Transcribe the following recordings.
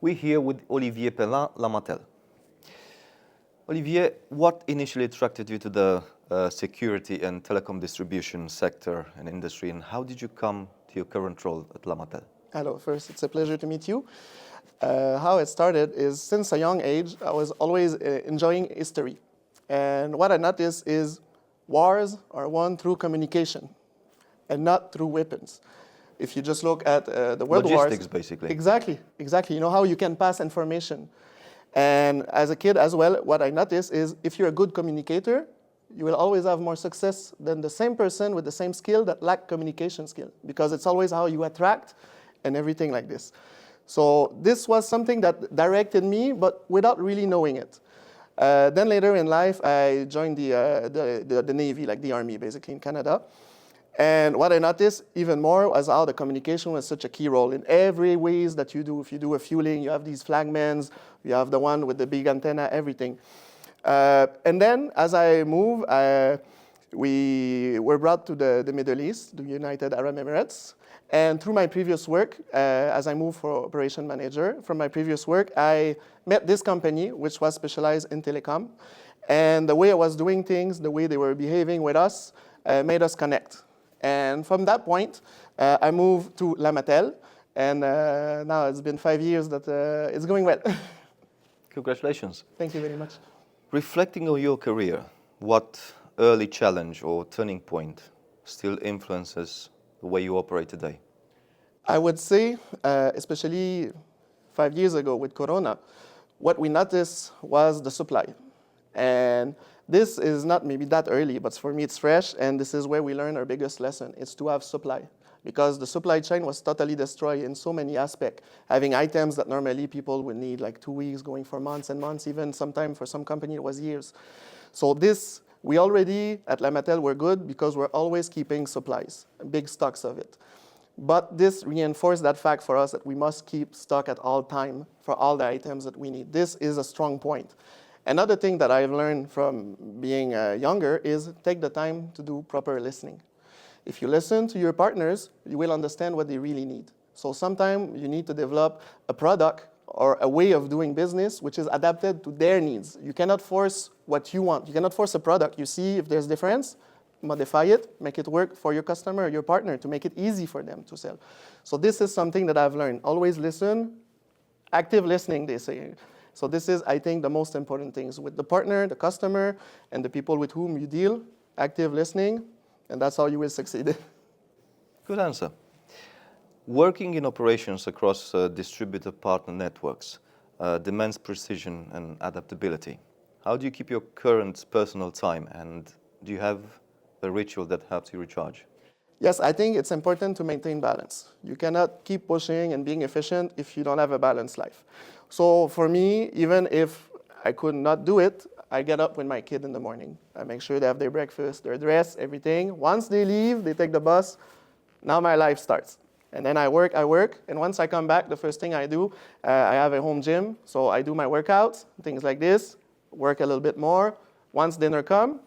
We're here with Olivier Pelland, LAMATEL. Olivier, what initially attracted you to the security and telecom distribution sector and industry, and how did you come to your current role at LAMATEL? Hello, first, it's a pleasure to meet you. How it started is, since a young age, I was always enjoying history. And what I noticed is wars are won through communication and not through weapons. If you just look at the world wars... Logistics, basically. Exactly. You know how you can pass information. And as a kid as well, what I noticed is if you're a good communicator, you will always have more success than the same person with the same skill that lack communication skill, because it's always how you attract and everything like this. So this was something that directed me, but without really knowing it. Then later in life, I joined the Navy, like the Army, basically, in Canada. And what I noticed even more was how the communication was such a key role in every ways that you do. If you do a fueling, you have these flagmans, you have the one with the big antenna, everything. And then as I moved, we were brought to the Middle East, the United Arab Emirates. And through my previous work, as I moved for operation manager, from my previous work, I met this company, which was specialized in telecom. And the way I was doing things, the way they were behaving with us, made us connect. And from that point, I moved to LAMATEL. And now it's been 5 years that it's going well. Congratulations. Thank you very much. Reflecting on your career, what early challenge or turning point still influences the way you operate today? I would say, especially 5 years ago with Corona, what we noticed was the supply. And this is not maybe that early, but for me it's fresh, and this is where we learn our biggest lesson, is to have supply. Because the supply chain was totally destroyed in so many aspects, having items that normally people would need like 2 weeks, going for months and months, even sometimes for some company it was years. So this, we already at LAMATEL were good because we're always keeping supplies, big stocks of it. But this reinforced that fact for us that we must keep stock at all time for all the items that we need. This is a strong point. Another thing that I've learned from being younger is take the time to do proper listening. If you listen to your partners, you will understand what they really need. So sometimes you need to develop a product or a way of doing business which is adapted to their needs. You cannot force what you want. You cannot force a product. You see if there's difference, modify it, make it work for your customer or your partner to make it easy for them to sell. So this is something that I've learned. Always listen, active listening, they say. So this is, I think, the most important things with the partner, the customer, and the people with whom you deal, active listening, and that's how you will succeed. Good answer. Working in operations across distributor partner networks demands precision and adaptability. How do you keep your current personal time, and do you have a ritual that helps you recharge? Yes, I think it's important to maintain balance. You cannot keep pushing and being efficient if you don't have a balanced life. So for me, even if I could not do it, I get up with my kid in the morning. I make sure they have their breakfast, their dress, everything. Once they leave, they take the bus, now my life starts. And then I work, and once I come back, the first thing I do, I have a home gym, so I do my workouts, things like this, work a little bit more. Once dinner comes,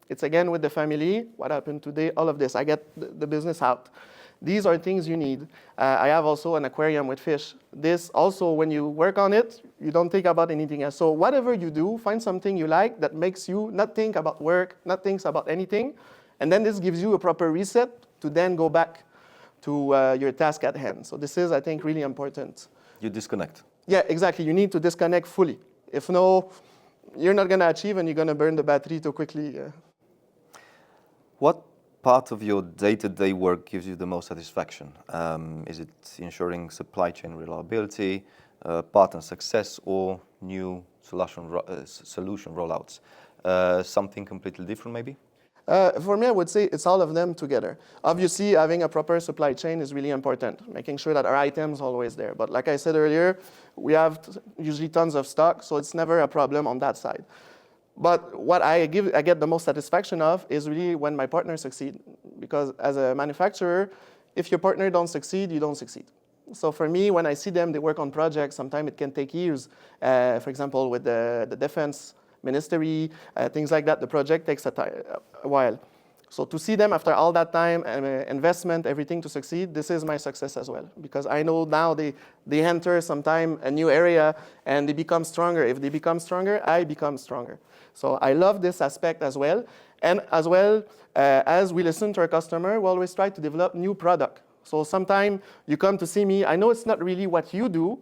it's again with the family, what happened today, all of this. I get the business out. These are things you need. I have also an aquarium with fish. This also, when you work on it, you don't think about anything else. So whatever you do, find something you like that makes you not think about work, not think about anything. And then this gives you a proper reset to then go back to your task at hand. So this is, I think, really important. You disconnect. Yeah, exactly. You need to disconnect fully. If no, you're not going to achieve and you're going to burn the battery too quickly. What part of your day-to-day work gives you the most satisfaction? Is it ensuring supply chain reliability, partner success, or new solution rollouts? Something completely different, maybe? For me, I would say it's all of them together. Obviously, having a proper supply chain is really important, making sure that our items are always there. But like I said earlier, we have usually tons of stock, so it's never a problem on that side. But what I get the most satisfaction of is really when my partners succeed. Because as a manufacturer, if your partner don't succeed, you don't succeed. So for me, when I see them, they work on projects, sometimes it can take years. For example, with the defense ministry, things like that, the project takes a while. So to see them after all that time, investment, everything to succeed, this is my success as well. Because I know now they enter sometime a new area and they become stronger. If they become stronger, I become stronger. So I love this aspect as well. And as well, as we listen to our customer, we always try to develop new product. So sometime you come to see me, I know it's not really what you do,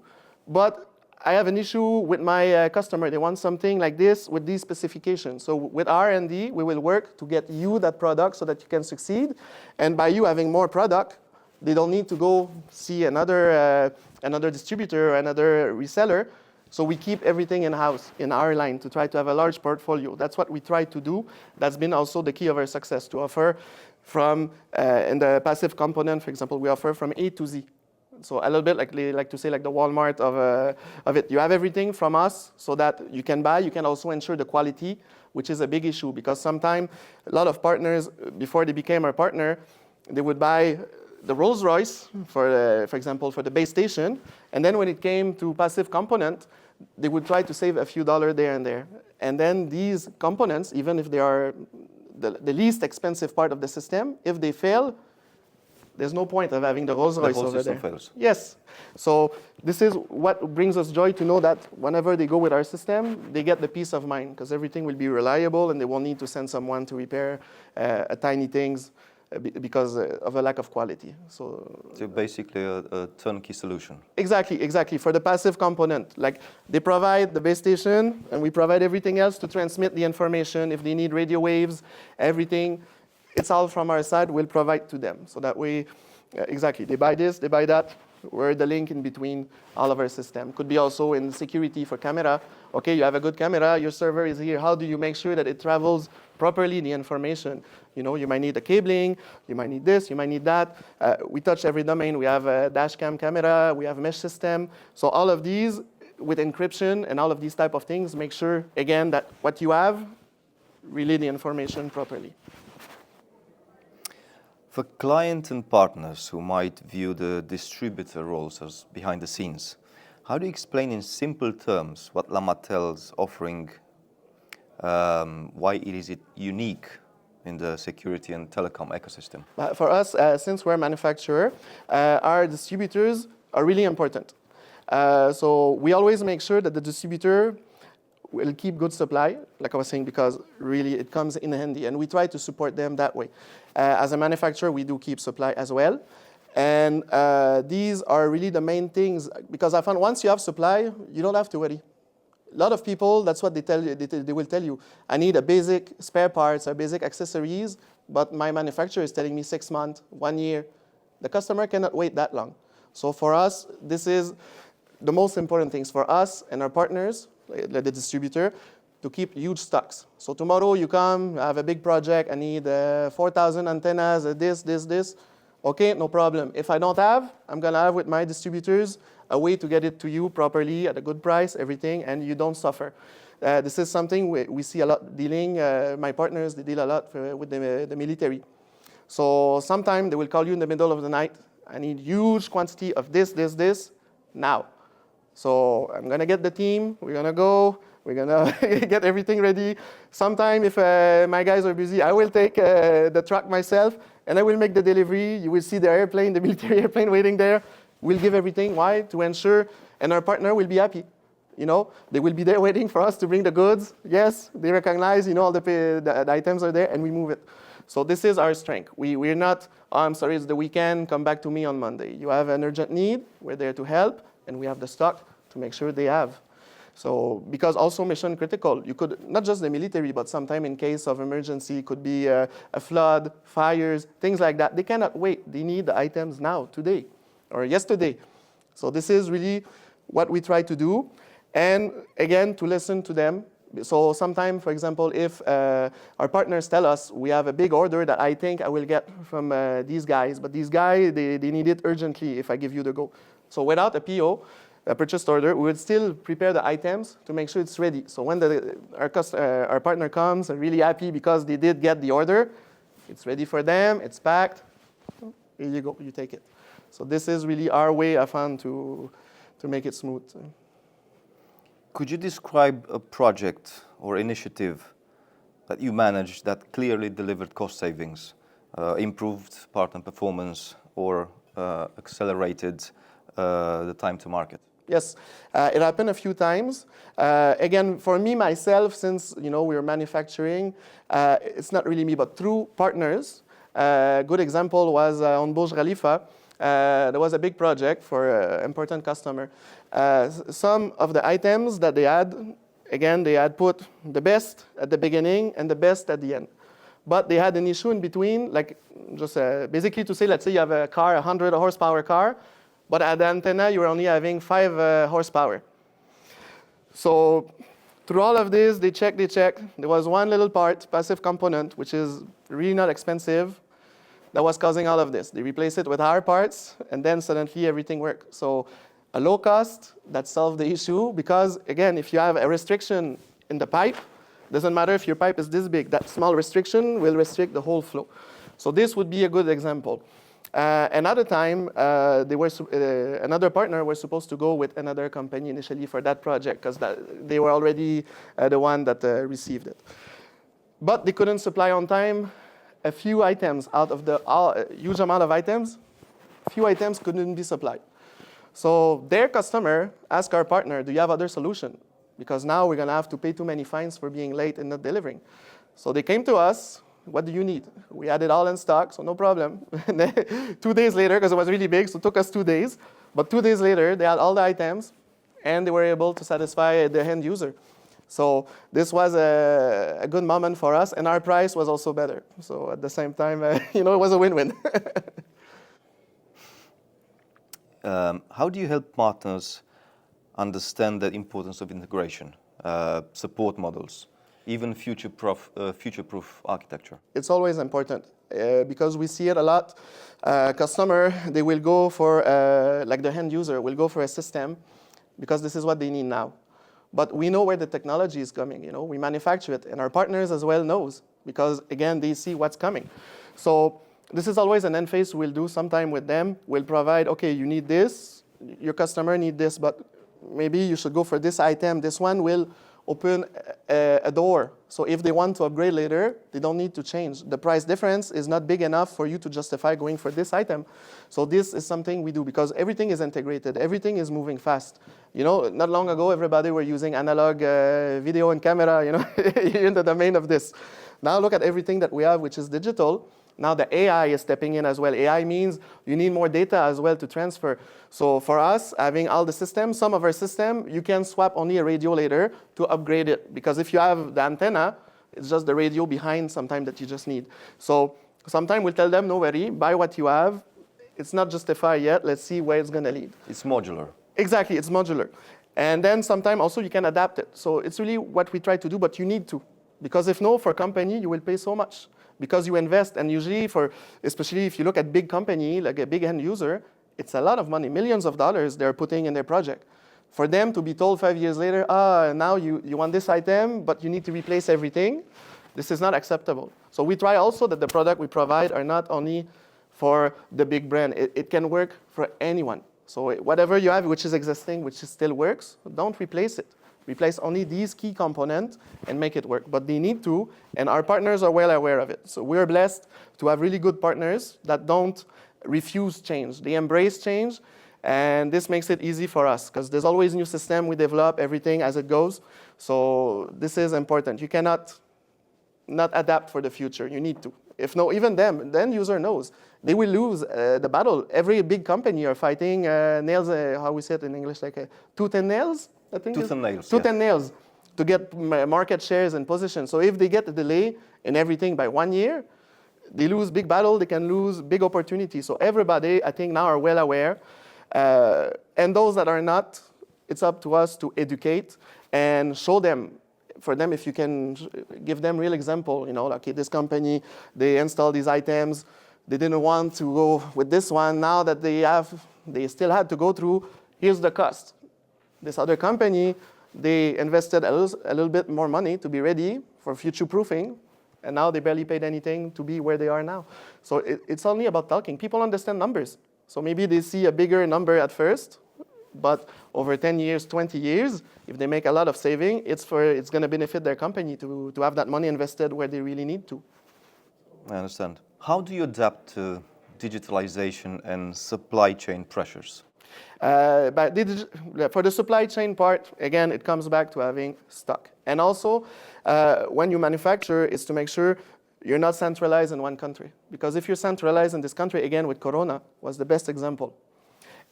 but I have an issue with my customer. They want something like this with these specifications. So with R&D, we will work to get you that product so that you can succeed. And by you having more product, they don't need to go see another distributor or another reseller. So we keep everything in-house in our line to try to have a large portfolio. That's what we try to do. That's been also the key of our success, to offer from, in the passive component, for example, we offer from A to Z. So a little bit like they like to say, like the Walmart of it. You have everything from us so that you can buy. You can also ensure the quality, which is a big issue because sometimes a lot of partners, before they became our partner, they would buy the Rolls Royce, for example, for the base station. And then when it came to passive component, they would try to save a few dollars there and there. And then these components, even if they are the least expensive part of the system, if they fail, there's no point of having the Rolls Royce over there. Fails. Yes. So this is what brings us joy to know that whenever they go with our system, they get the peace of mind because everything will be reliable and they won't need to send someone to repair tiny things because of a lack of quality. So basically a turnkey solution. Exactly. For the passive component, like they provide the base station and we provide everything else to transmit the information. If they need radio waves, everything, it's all from our side, we'll provide to them. So that way, exactly, they buy this, they buy that. We're the link in between all of our system. Could be also in security for camera. Okay, you have a good camera, your server is here. How do you make sure that it travels properly, the information? You know, you might need the cabling, you might need this, you might need that. We touch every domain. We have a dash cam camera, we have a mesh system. So all of these with encryption and all of these type of things, make sure, again, that what you have, relay the information properly. For clients and partners who might view the distributor roles as behind the scenes, how do you explain in simple terms what LAMATEL's offering, why is it unique in the security and telecom ecosystem? For us, since we're a manufacturer, our distributors are really important. So we always make sure that the distributor will keep good supply, like I was saying, because really it comes in handy, and we try to support them that way. As a manufacturer, we do keep supply as well. And these are really the main things, because I found once you have supply, you don't have to worry. A lot of people, that's what they tell you. They will tell you, I need a basic spare parts or basic accessories, but my manufacturer is telling me 6 months, 1 year. The customer cannot wait that long. So for us, this is the most important things for us and our partners, like the distributor, to keep huge stocks. So tomorrow you come, I have a big project, I need 4,000 antennas, this. Okay, no problem. If I don't have, I'm gonna have with my distributors a way to get it to you properly at a good price, everything, and you don't suffer. This is something we see a lot dealing, my partners, they deal a lot with the military. So sometimes they will call you in the middle of the night, I need huge quantity of this, now. So I'm gonna get the team, we're gonna go, we're gonna get everything ready. Sometime if my guys are busy, I will take the truck myself and I will make the delivery. You will see the airplane, the military airplane waiting there. We'll give everything, why? To ensure, and our partner will be happy. You know, they will be there waiting for us to bring the goods. Yes, they recognize, you know, all the items are there and we move it. So this is our strength. We're not, oh, I'm sorry, it's the weekend, come back to me on Monday. You have an urgent need, we're there to help, and we have the stock to make sure they have. So, because also mission critical, you could, not just the military, but sometime in case of emergency, it could be a flood, fires, things like that. They cannot wait. They need the items now, today, or yesterday. So this is really what we try to do. And again, to listen to them. So sometime, for example, if our partners tell us we have a big order that I think I will get from these guys, but these guys, they need it urgently if I give you the go. So without a PO, a purchase order, we would still prepare the items to make sure it's ready. So when our partner comes and really happy because they did get the order, it's ready for them, it's packed, here you go, you take it. So this is really our way, I found, to make it smooth. Could you describe a project or initiative that you managed that clearly delivered cost savings, improved partner performance, or accelerated the time to market? Yes, it happened a few times. Again, for me, myself, since we were manufacturing, it's not really me, but through partners. A good example was on Burj Khalifa. There was a big project for an important customer. Some of the items that they had, again, they had put the best at the beginning and the best at the end. But they had an issue in between, like just basically to say, let's say you have a car, 100 horsepower car, but at the antenna, you're only having 5 horsepower. So through all of this, they checked. There was one little part, passive component, which is really not expensive, that was causing all of this. They replaced it with higher parts, and then suddenly everything worked. So a low cost, that solved the issue, because again, if you have a restriction in the pipe, doesn't matter if your pipe is this big, that small restriction will restrict the whole flow. So this would be a good example. Another time, another partner was supposed to go with another company initially for that project because they were already the one that received it. But they couldn't supply on time a few items out of the huge amount of items. Few items couldn't be supplied. So their customer asked our partner, do you have other solution? Because now we're going to have to pay too many fines for being late and not delivering. So they came to us. What do you need? We had it all in stock, so no problem. 2 days later, because it was really big, so it took us 2 days. But 2 days later, they had all the items, and they were able to satisfy the end user. So this was a good moment for us, and our price was also better. So at the same time, it was a win-win. How do you help partners understand the importance of integration, support models, even future-proof architecture? It's always important because we see it a lot. Customer, they will go for, like the end user, will go for a system because this is what they need now. But we know where the technology is coming. We manufacture it, and our partners as well knows because, again, they see what's coming. So this is always an end phase we'll do sometime with them. We'll provide, okay, you need this, your customer need this, but maybe you should go for this item. This one will open a door. So if they want to upgrade later, they don't need to change. The price difference is not big enough for you to justify going for this item. So this is something we do because everything is integrated. Everything is moving fast. Not long ago, everybody were using analog video and camera, in the domain of this. Now look at everything that we have, which is digital. Now the AI is stepping in as well. AI means you need more data as well to transfer. So for us, having all the systems, some of our system, you can swap only a radio later to upgrade it. Because if you have the antenna, it's just the radio behind sometime that you just need. So sometimes we'll tell them, no worry, buy what you have. It's not justified yet. Let's see where it's going to lead. It's modular. Exactly, it's modular. And then sometimes also you can adapt it. So it's really what we try to do, but you need to. Because if no, for a company, you will pay so much. Because you invest, and usually especially if you look at big company, like a big end user, it's a lot of money, millions of dollars they're putting in their project. For them to be told 5 years later, now you want this item, but you need to replace everything, this is not acceptable. So we try also that the product we provide are not only for the big brand. It can work for anyone. So whatever you have which is existing, which still works, don't replace it. Replace only these key components and make it work. But they need to, and our partners are well aware of it. So we're blessed to have really good partners that don't refuse change. They embrace change, and this makes it easy for us because there's always new system. We develop everything as it goes. So this is important. You cannot not adapt for the future. You need to. If no, even them, the end user knows. They will lose the battle. Every big company are fighting nails, how we say it in English, like tooth and nails? Tooth and nails. Tooth and nails to get market shares and position. So if they get a delay in everything by 1 year, they lose big battle, they can lose big opportunities. So everybody, I think, now are well aware. And those that are not, it's up to us to educate and show them. For them, if you can give them real example, like this company, they install these items, they didn't want to go with this one. Now that they still had to go through, here's the cost. This other company, they invested a little bit more money to be ready for future proofing, and now they barely paid anything to be where they are now. So it's only about talking. People understand numbers. So maybe they see a bigger number at first, But over 10 years, 20 years, if they make a lot of saving, it's going to benefit their company to have that money invested where they really need to. I understand. How do you adapt to digitalization and supply chain pressures? For the supply chain part, again, it comes back to having stock. And also, when you manufacture, is to make sure you're not centralized in one country. Because if you're centralized in this country, again, with Corona, was the best example.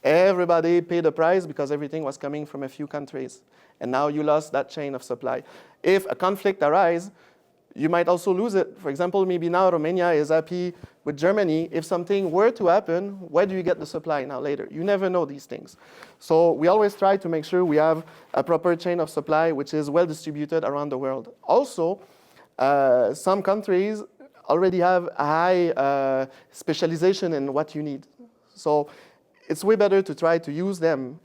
Everybody paid the price because everything was coming from a few countries. And now you lost that chain of supply. If a conflict arises, you might also lose it. For example, maybe now Romania is happy with Germany. If something were to happen, where do you get the supply now later? You never know these things. So we always try to make sure we have a proper chain of supply which is well distributed around the world. Also, some countries already have a high specialization in what you need. So it's way better to try to use them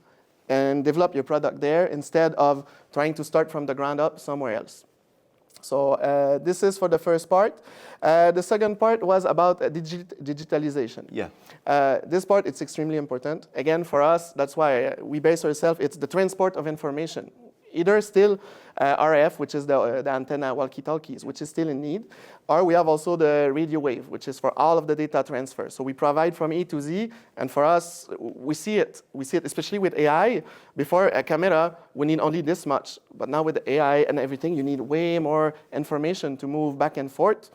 and develop your product there instead of trying to start from the ground up somewhere else. So this is for the first part. The second part was about digitalization. Yeah. This part, it's extremely important. Again, for us, that's why we base ourselves, it's the transport of information. Either still RF, which is the antenna walkie-talkies, which is still in need, or we have also the radio wave, which is for all of the data transfer. So we provide from A to Z, and for us, we see it. We see it, especially with AI. Before a camera, we need only this much, but now with the AI and everything, you need way more information to move back and forth.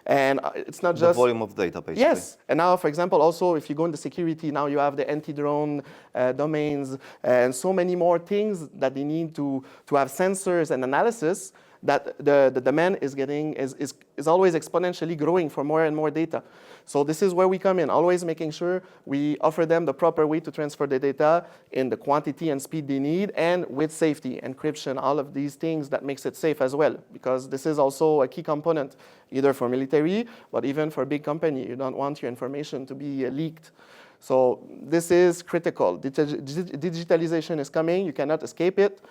And it's not just the volume of data, basically. Yes, and now, for example, also if you go into security, now you have the anti-drone domains and so many more things that they need to have sensors and analysis. That the demand is always exponentially growing for more and more data. So this is where we come in, always making sure we offer them the proper way to transfer the data in the quantity and speed they need, and with safety, encryption, all of these things that makes it safe as well, because this is also a key component, either for military, but even for big company. You don't want your information to be leaked. So this is critical. Digitalization is coming, you cannot escape it.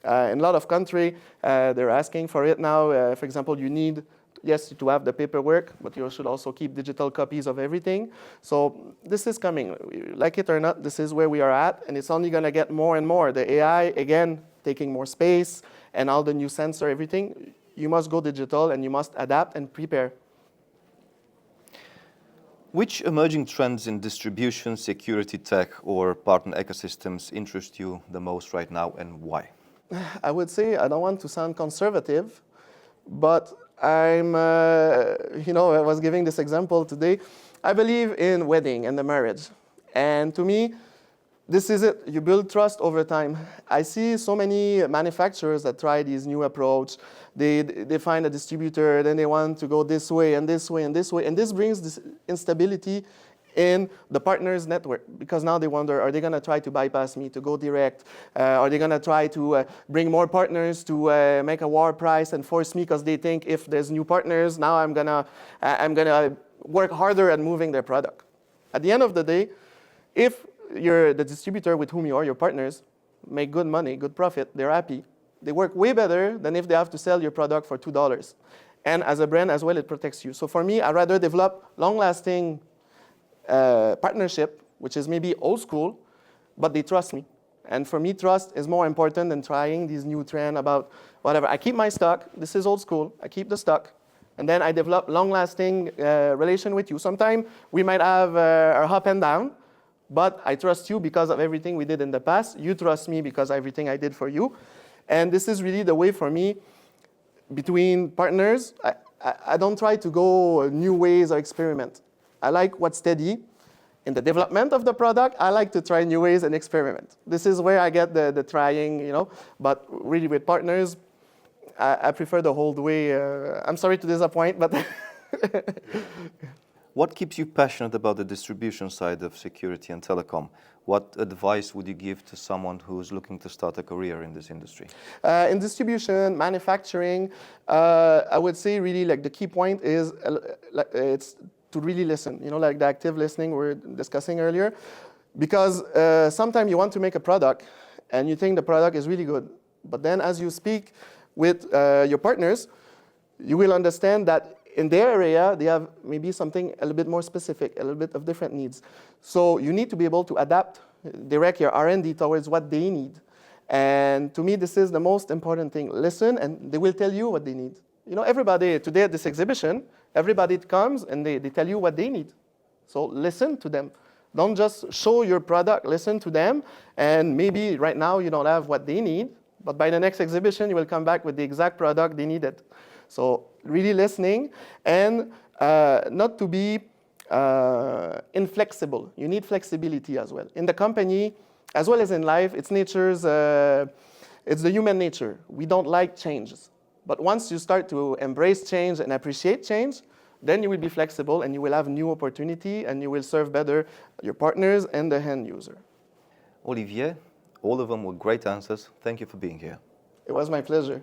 In a lot of countries, they're asking for it now. For example, you need, yes, to have the paperwork, but you should also keep digital copies of everything. So this is coming. Like it or not, this is where we are at, and it's only going to get more and more. The AI, again, taking more space, and all the new sensor, everything. You must go digital, and you must adapt and prepare. Which emerging trends in distribution, security tech, or partner ecosystems interest you the most right now, and why? I would say, I don't want to sound conservative, but I was giving this example today. I believe in wedding and the marriage. And to me, this is it. You build trust over time. I see so many manufacturers that try these new approach. They find a distributor, then they want to go this way and this way and this way. And this brings this instability in the partners' network, because now they wonder, are they going to try to bypass me to go direct? Are they going to try to bring more partners to make a war price and force me, because they think if there's new partners, now I'm gonna work harder at moving their product. At the end of the day, if you're the distributor with whom you are your partners, make good money, good profit, they're happy. They work way better than if they have to sell your product for $2. And as a brand as well, it protects you. So for me, I'd rather develop long-lasting partnership, which is maybe old school, but they trust me. And for me, trust is more important than trying these new trends about whatever. I keep my stock. This is old school. I keep the stock. And then I develop long-lasting relation with you. Sometimes we might have our up and down, but I trust you because of everything we did in the past. You trust me because of everything I did for you. And this is really the way for me between partners. I don't try to go new ways or experiment. I like what's steady. In the development of the product, I like to try new ways and experiment. This is where I get the trying, But really with partners, I prefer the old way. I'm sorry to disappoint, but... What keeps you passionate about the distribution side of security and telecom? What advice would you give to someone who's looking to start a career in this industry? In distribution, manufacturing, I would say really like the key point is it's to really listen, like the active listening we were discussing earlier. Because sometimes you want to make a product and you think the product is really good. But then as you speak with your partners, you will understand that in their area, they have maybe something a little bit more specific, a little bit of different needs. So you need to be able to adapt, direct your R&D towards what they need. And to me, this is the most important thing. Listen, and they will tell you what they need. You know, everybody today at this exhibition, everybody comes and they tell you what they need. So listen to them. Don't just show your product, listen to them. And maybe right now you don't have what they need, but by the next exhibition, you will come back with the exact product they needed. So really listening, and not to be inflexible. You need flexibility as well. In the company, as well as in life, it's the human nature. We don't like changes. But once you start to embrace change and appreciate change, then you will be flexible and you will have new opportunity and you will serve better your partners and the end user. Olivier, all of them were great answers. Thank you for being here. It was my pleasure.